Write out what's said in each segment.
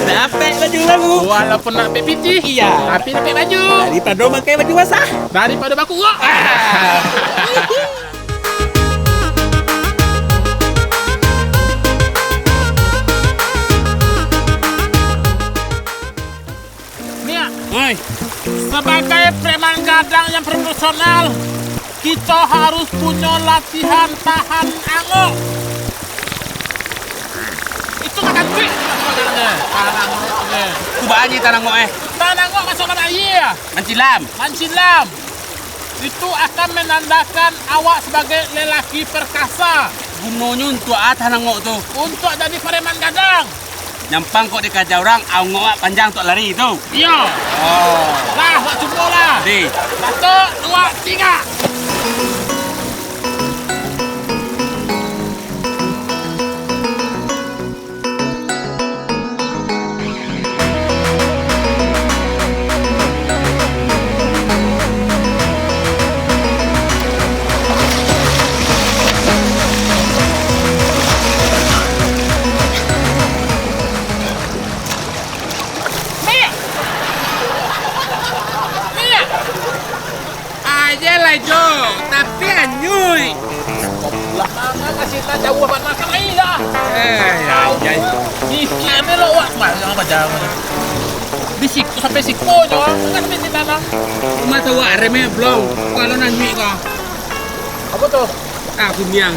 Dapat baju baru. Walaupun nak pakai piti, Iya. tapi nak pakai baju. Daripada pakai baju basah. Daripada baku kok. Nia, Oi. sebagai preman gadang yang profesional, kita harus punya latihan tahan angok. Itu makan quick. Tahan angok. Kubanya tanah ngok Tahan angok masuk dalam air. Mancilam. Mancilam. Itu akan menandakan awak sebagai lelaki perkasa Gunanya untuk tanah ngok tu. untuk jadi preman gadang. Nyampang kok dikajar orang, ngok panjang untuk lari tu. Iya. Oh. Lah, buat cuba lah. Di. 1, 2, 3. Aja lah Jo, tapi anyuy. Lah, mana kasih tak jauh abang makan air dah. Ya. Ini lo awak mana jangan baca mana. Disiku sampai sikonya, enggak sampai di tanah. Mata wak remeh belum. Kalau nanyui kau, Apa tuh? aku miang.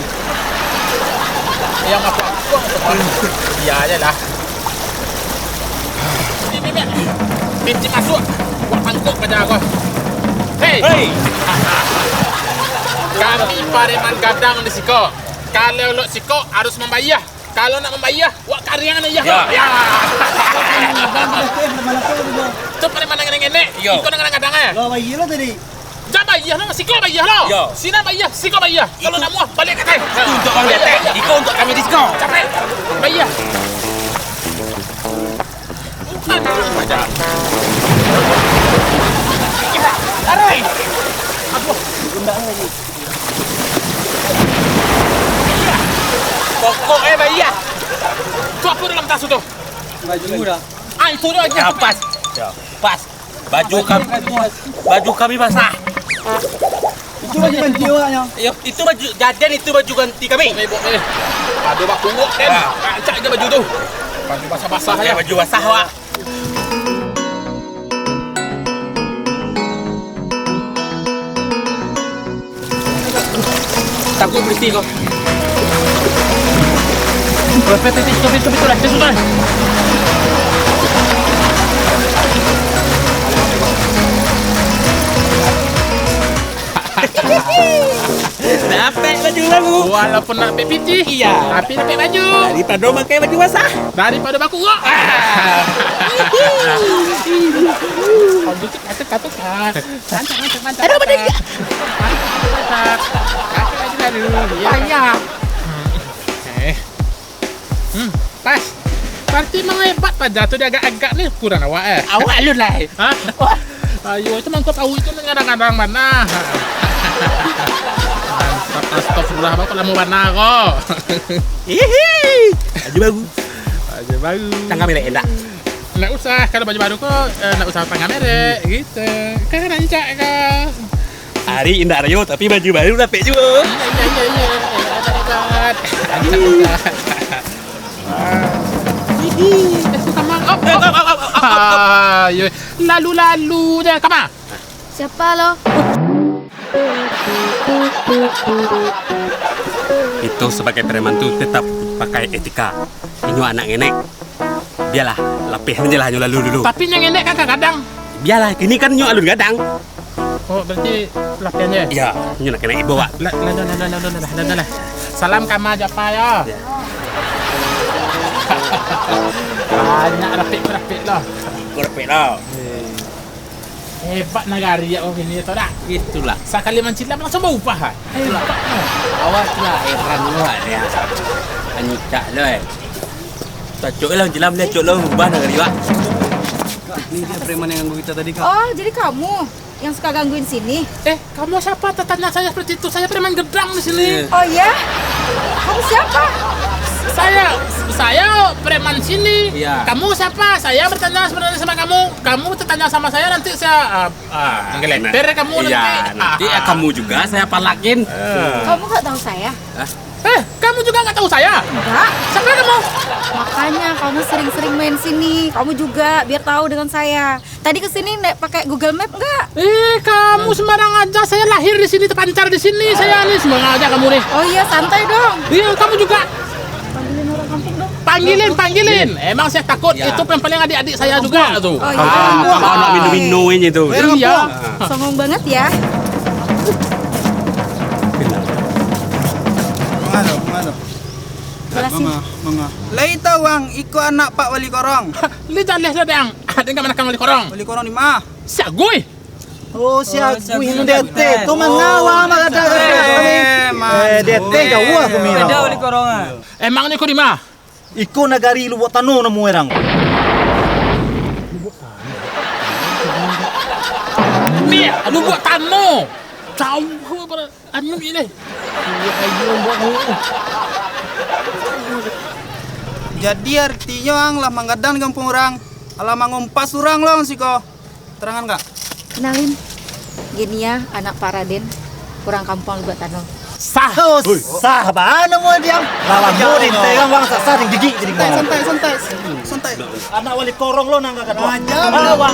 Yang apa? Iya aja lah. Ini. Pinci masuk. Buat pangkuk pada aku. Hei. Kami pareman gadang di siko. Kalau lo siko harus membayar. Kalau nak membayar, wak karyangan aja. Ya. Tu pareman nenek-nenek. Yo. Ikut dengan gadang eh. Lo bayar lo tadi. Jangan bayar lo, siko bayar lo. Yo. Sina bayar, siko bayar. Kalau nak muah, balik ke atas. Itu untuk orang detek, itu untuk kami diskon. Capek. Bayar. Aduh, macam. Tarik. Aduh. Pokok bayar. Tu apa dalam tas tu? Baju murah. Ah, itu dia aja. Ya, pas. Pas. Baju kami basah. Itu baju ganti awaknya. Ya, itu baju jajan, itu baju ganti kami. Aduh, bak tunggu kan. Acak je baju tu. Baju basah-basah Ya, ya. baju basah wak. Takut bersih kau. Betul lah, betul lah. Dapat baju baru. Walaupun nak pakai piti, Iya. tapi nak pakai baju. Daripada pakai baju basah. Daripada baku kok. Katuk. Mantap. Aduh, badan dia. Mantap. Pakai baju baru. Banyak. Pas. Berarti memang hebat pada tu dia agak-agak ni kurang awak eh. Awak lu lah. Hah? Ayo itu mangkuk tahu itu kadang-kadang mana. Mantap, astagfirullah apa kalau mau mana kok. Hihi. Baju baru. Baju baru. Tangga merek enggak? Nggak usah, kalau baju baru kok nggak usah tangga merek gitu. Kan ancak kok. Hari indah rayo tapi baju baru dapat juga. Iya. Hebat. Ayo, lalu je, kama. Siapa lo? Itu sebagai preman tu tetap pakai etika. Ini anak nenek. Biarlah, lapih aja lah lalu dulu. Tapi yang enek kan kadang. Biarlah, ini kan nyu alun gadang. Oh, berarti latihannya. Ya, nyu nak kena ibu wak. Lah. Salam kama japa ya. Banyak rapik lah. Kurapik lah. Hebat nagari ya ini tahu tak? Itulah. Sekali mencilam langsung berubah. Itulah. Awak lah heran lu ya. Anyucak lu Cocok lah jelam dia cocok lah ubah nagari wak. Ini dia preman yang ganggu kita tadi kak. Oh, jadi kamu yang suka gangguin sini? Kamu siapa? Tanya saya seperti itu. Saya preman gedang di sini. Oh ya? Kamu siapa? Saya Saya preman sini. Iya. Kamu siapa? Saya bertanya sebenarnya sama kamu. Kamu bertanya sama saya nanti saya ngeleper kamu nanti. Iya, nanti kamu juga saya palakin. Kamu nggak tahu saya? Kamu juga nggak tahu saya? Enggak. Siapa kamu? Makanya kamu sering-sering main sini. Kamu juga biar tahu dengan saya. Tadi kesini pakai Google Map enggak? Kamu sembarang aja. Saya lahir di sini, terpancar di sini. Saya nih sembarang aja kamu nih. Oh iya, santai dong. Iya, kamu juga. Panggilin orang kampung dong. Panggilin. Emang saya takut. Ya. Itu yang paling adik-adik saya juga tuh. Oh iya. Kalau nak minum-minum ini tuh. Iya. Songong banget ya. Mengano. Jelasin. Manga. Lai tahu bang, ikut anak Pak Wali Korong. Lihat sedang. Ada nggak menekan wali korong? Wali Korong di mana? Sagui. Oh, siapa yang dete? Kau mengawa mah kata dete jauh aku mira. Ada Wali Korongan. Emangnya kau di mana? Iko nagari lu buat tanu namu erang. Nih, lu buat tanu. Jauh pada anu ini. Jadi artinya ang lah manggadan kampung orang. Alah mangumpas orang loh siko. Terangan enggak? Kenalin. Gini ya, anak Pak Raden. Kurang kampung buat tanah. Sah. Sah mana mau dia? Lawan murid tegang bang sah di gigi jadi santai. Anak Wali Korong lo nang kagak aja. Bang.